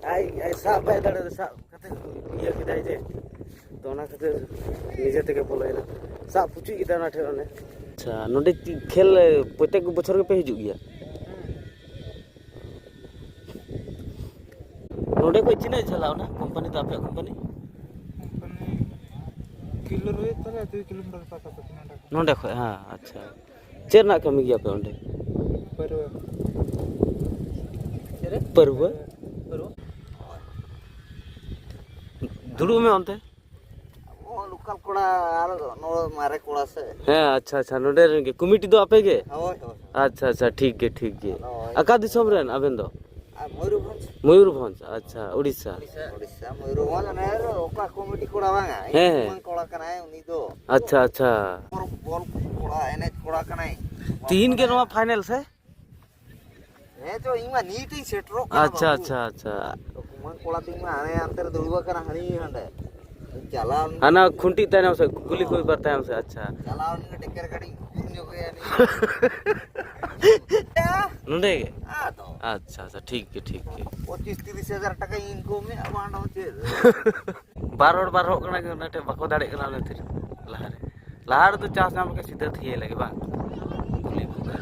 आई साब बाय दाड़े साब कते इया किदाय जे तो ना खातिर निजे तेगे बोलायना साब पुची किदा ना ठेरने अच्छा नोडे खेल प्रत्येक बछर के पे हिजु गया नोडे को चिना चलाओ ना कंपनी तो आपे कंपनी किलो रे तले 2 किलोमीटर पाता तो नोडे खो हां अच्छा चेर ना कमी गया पे ओंडे परवा दुड़ू में ओंते ओ लोकल कोड़ा आर नो मारे कोड़ा से हां अच्छा अच्छा नोडे के कमिटी दो आपे के होय होय अच्छा अच्छा ठीक है अका दिसम रेन अबेन दो मयूरभंज मयूरभंज अच्छा उड़ीसा उड़ीसा मयूरभंज ने ओका कमिटी कोड़ा बांगा हैं कोड़ा कनाय उनी दो अच्छा अच्छा बॉल कोड़ा एने कोड़ा कनाय तीन के नवा फाइनल से हे तो इमा नीट ही सेटरो अच्छा अच्छा अच्छा कुमान कोड़ा तिमा आने अंतर दुड़वा कना हनी हंडे चला हाना खुंटी ताने से गुली कोई बरता है हमसे अच्छा चला उनके टेकर गाड़ी जो गया नोडे के आ तो अच्छा अच्छा ठीक है 25-30 हजार टका इनकम में अबांडो चे बार कना के नटे बको दाड़े कना ने तिर लहार तो चास नाम के सीधा थिए लगे बा गुली बुका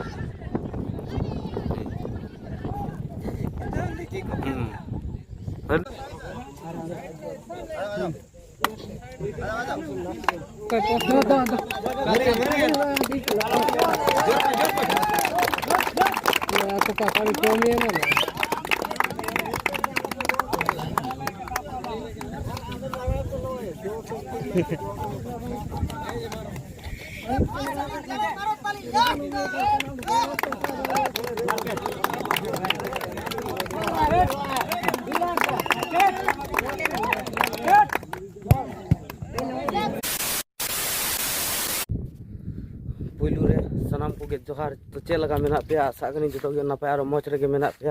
पुलू रे सनाम को के जोहार तो चे लगा मेना पे आशा कनी जतो के नपाय आरो मौज रे मेना पे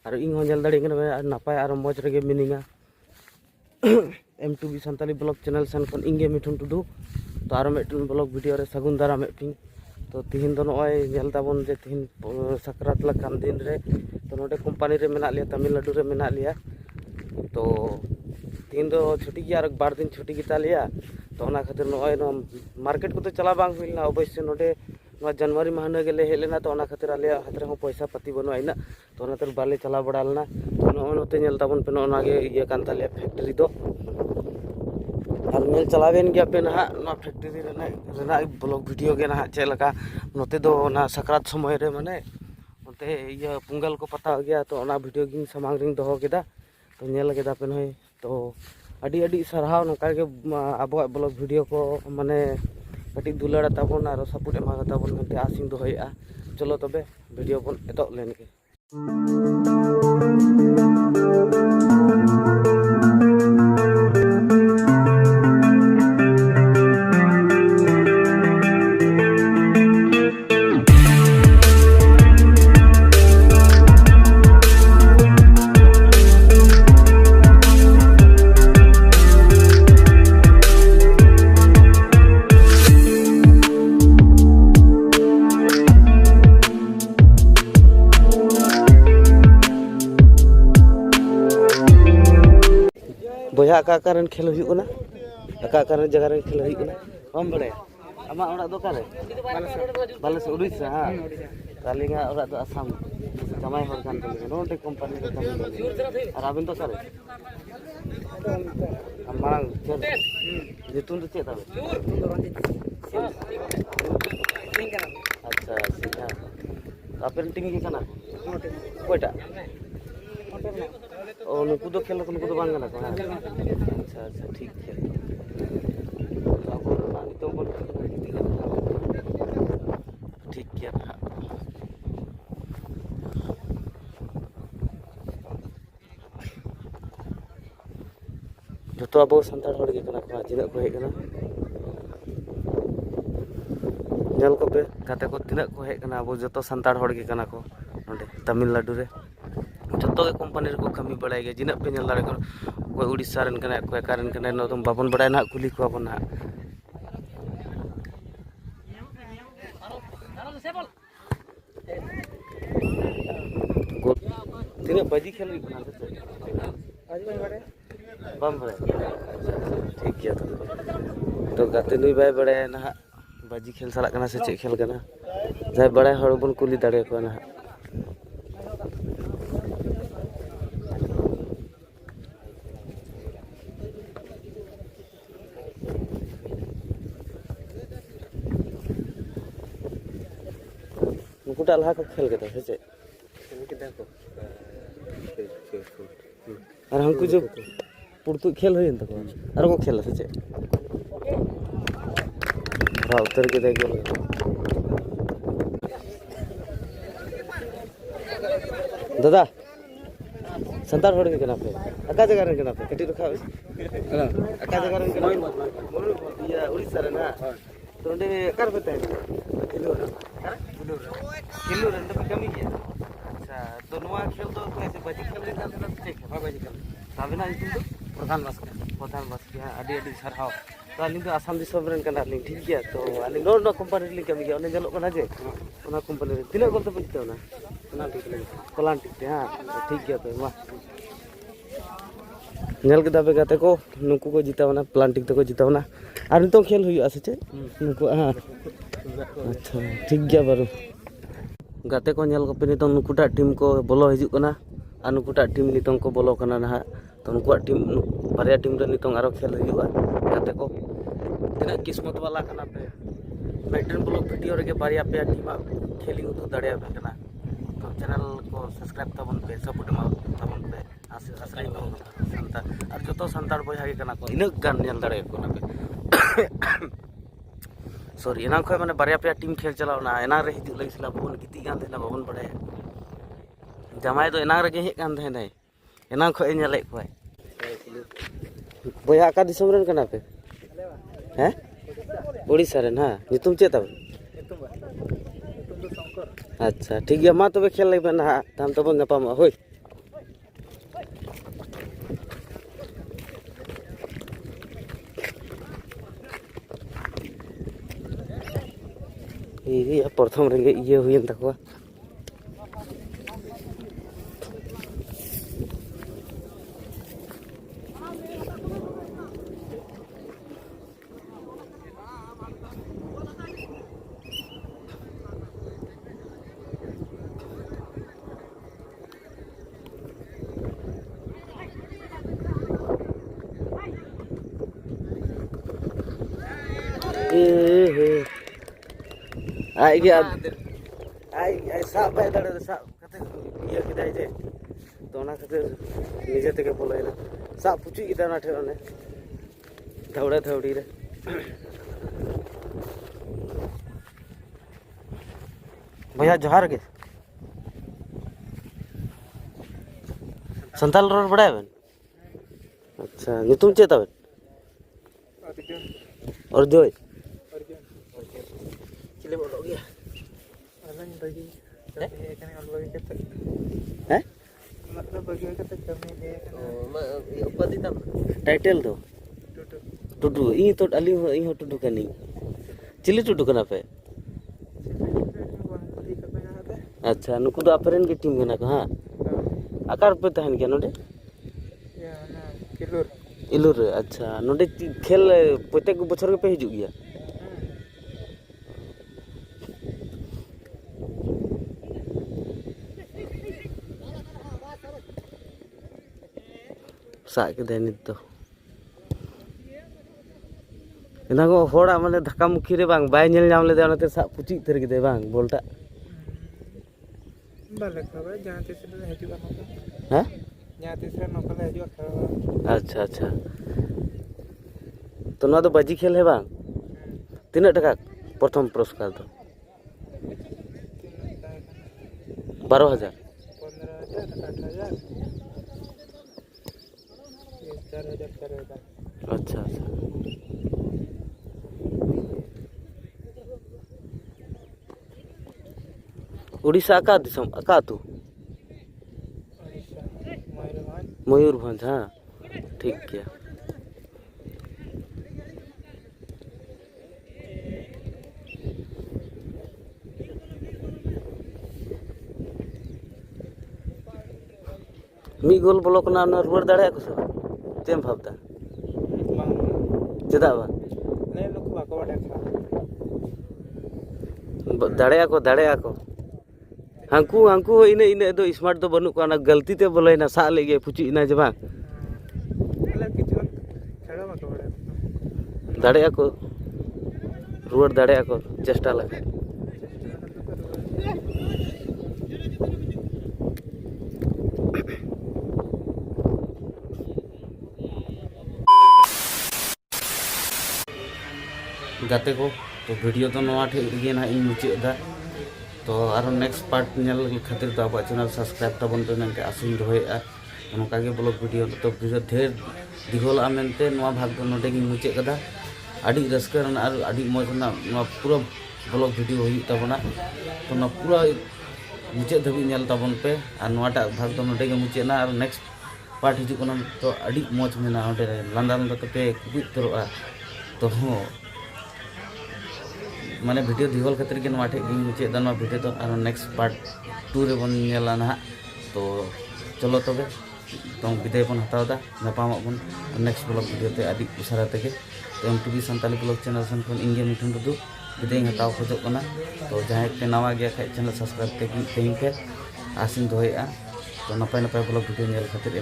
आरो इन हो जल दड़ी के नपाय आरो मौज रे मिनिंगा M2B संताली ब्लॉग चैनल सन खन इंगे मिठुन टुडू तो आरो मेटन ब्लॉग वीडियो रे सगुन दारा मेटिंग तो तिहिन दो नय जेल ताबन जे तिहिन सकरात लकान दिन रे तो नोडे कंपनी रे मेना लिया तमिलनाडु रे मेना लिया तो तिहिन दो छुट्टी की आरो 12 दिन छुट्टी गिता लिया तो ओना खातिर नय मार्केट को तो चला बांग हुइना अवश्य नोडे जनवरी महीना गेले हेलेना तो ओना खातिर आले हाथ रे पैसा पति बनो आइना तो ओना तर बाले चला बड़ालना तो नोते नेल ताबन पे ओना गे ये कान ताले फैक्ट्री दो और नेल चलावेन गया पे ना ना फैक्ट्री रे ब्लॉग वीडियो के ना चेलका नोते दो ना सकरात समय रे माने नोते ये पुंगल को पता हो गया तो ओना वीडियो गिन समांग रिंग दहो केदा तो नेल केदा पे नय तो अडी अडी सरहाव नका के आबो ब्लॉग वीडियो को माने कटी दुलाड़ा ताबन और सपोर्ट एमा ताबन मेंते आसिंग दोहयआ चलो तबे वीडियो बन एतो लेन के बोया आकारण खेल हुई आकारण जगह रे खेल हुई हम बड़े आमा ओड़ा दो कारे बालेस उड़ीसा हां कालिंगा ओड़ा दो आसाम जमाई हर कान तले नोटे कंपनी रे काम और आबिन तो सारे हमारा जेतुन तो चेता अच्छा सीधा आपन टीम की kana कोइटा और नुकु दो खेल नुकु दो बांग ना अच्छा अच्छा ठीक है अब पानी तो बोल ठीक है जो तो अब संताड़ हड़ के कना को जिना को हे कना जल को पे गाते को तिना को हे कना अब जो तो संताड़ हड़ के कना को नोडे तमिलनाडु रे जो कंपनी को कमी बड़ा गया जिना पे नल कोई उड़ीसा रन कना कोई कारण कना नो तुम बाबन बड़ा ना कुली को बना तीन बजी खेल बम बड़े ठीक गया तो गाते नुई बाय बड़े ना बाजी खेल साला कना से चे खेल कना जाय बड़े हड़ बन कुली दाड़े को ना नुकुटा लहा को खेल केदा से चे और हमको जो पुरतु खेल हुई तक और को खेल से उत्तर के दे गेल दादा संतार होड़ के कना पे अका जगह रे कना पे कटी रखा अका जगह रे कना या उड़ीसा रे ना तो ने कर पता है किलो रे कमी गया अच्छा तो नवा खेल तो कैसे बाजी खेल रे ना ठीक है बाजी खेल साबिना इतुम तो प्रधान बस के अडी अडी सरहाव तो अली तो आसाम दिसम रन कना लिंग ठीक गया तो अली नो कंपनी लिंग कमी गया ने जलो कना जे ओना कंपनी रे तिना गोल तो पजिते ना ओना ठीक लगे कोलान ठीक हां ठीक गया तो मा नेल के दाबे गाते को नुकु को जितावना प्लांटिक तो को जितावना और नितो खेल हुई आसे चे नुकु हां अच्छा ठीक गया बारू गाते को नेल को पे नितो नुकुटा टीम को बोलो हिजु कना और नुकुटा टीम नितो को बोलो कना ना तो नुकुआ टीम बारिया टीम रे नितो आरो खेल हुआ गाते को तना किस्मत वाला कना पे मेटन ब्लॉग वीडियो रे के बारिया पे टीम खेली उदु दड़े कना तो चैनल को सब्सक्राइब तबन पे सपोर्ट मा तबन पे आश्रय को संतार और जो तो संतार बॉय हागे कना को इनक गान नेल दड़े को ना पे सॉरी एना खय माने बारिया पे टीम खेल चलाव ना एना रे हिजु लइसला बबन गिती गान देना बबन बड़े जमाई तो एना रे के हे कान थे नै एना खय नेले कोय बॉय आका दिसम रन कना पे हैं उड़ीसा रे ना नितुम चे तब अच्छा ठीक गया मा तबे खेल लेबे ना ताम तबन नपाम होय ये प्रथम रेंगे ये हुई तकवा आई गया आई साब बाय दड़े साब कते ये किदाय जे तो ना खातिर निजे तके बोलायना साब पुची किदा ना ठे ओने थवड़ा थवड़ी रे भैया जोहार के संताल रोड बड़ा है अच्छा ये तुम चेता और जो चिले बोलो गया अलग बगी कने ऑल बगी कते हैं मतलब बगी कते कमी दे ये उपाधि तब टाइटल दो टुटू ई तो अली ई हो टुटू कनी चिली टुटू कना पे अच्छा नुकु दो अपरेन की टीम कना हां आकार पे तहन के नोडे या ना इलुर अच्छा नोडे खेल प्रत्येक बछर के पे हिजु गया सा के दे नित तो इना को होड़ा माने धक्का मुखी रे बांग बाय नेल नाम ले दे ओनते सा पुची उतर के दे बांग बोलटा बाले खबर जहां ते से हेजु का हां जहां ते से नकल हेजु का अच्छा अच्छा तो ना तो बाजी खेल है बांग तीना टका प्रथम पुरस्कार तो 12000 15000 8,000 अच्छा अच्छा उड़ीसा का दिसम का तू मयूरभंज हाँ ठीक किया मी गोल ब्लॉक ना रुआड़ दाड़े को से तेम भावता bang चेदा बा ne lu ko bako bade kha दाड़े को हांकू हांकू इने इने दो स्मार्ट दो बनू को ना गलती ते बोले ना सा लेगे पुची इना जे बा ele kichun khela bako bade दाड़े को रुआड़ दाड़े को चेष्टा लगा गाते को तो वीडियो तो नवा ठे ना इन मुचादा तो आरो नेक्स्ट पार्ट नेल खातिर तो आप चैनल सब्सक्राइब तबन पे मेनते आसिन दोहेआ नोका के ब्लॉग वीडियो तो वीडियो ढेर दिगोला मेनते नवा भाग दो नोटे गिन मुचे कदा आडी रस्कर ना आर आडी मज ना नवा पूरा ब्लॉग वीडियो हुई तबना तो ना पूरा मुचे धबी नेल तबन पे आर नवाटा भाग दो नोटे गे मुचे ना आर नेक्स्ट पार्ट हिजु कोना तो आडी मज मेना ओडे लांदा लांदा पे कुबि तरोआ तो माने वीडियो दिगोल खातिर के नवाटे गिन मुचे दनवा वीडियो तो आर नेक्स्ट पार्ट 2 रे बन नेला ना तो चलो तबे तो विदाय बन हतावदा नापाम बन नेक्स्ट ब्लॉग वीडियो ते आदि उसारा तके तो एमटीवी संताली ब्लॉग चैनल सन कोन इंगे मिठुन दु विदाय हताव खोजो कना तो जहां पे नवा गया खाय चैनल सब्सक्राइब ते तेम पे आसिन दोहेआ तो नपाय नपाय ब्लॉग वीडियो नेल खातिर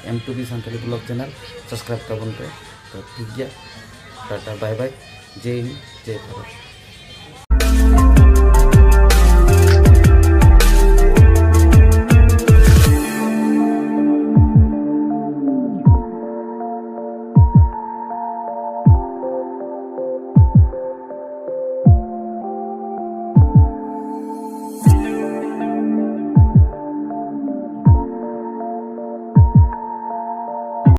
MTV Santali blog channel subscribe तबन पे तो ठीक गया टाटा बाय बाय जय हिंद जय भारत।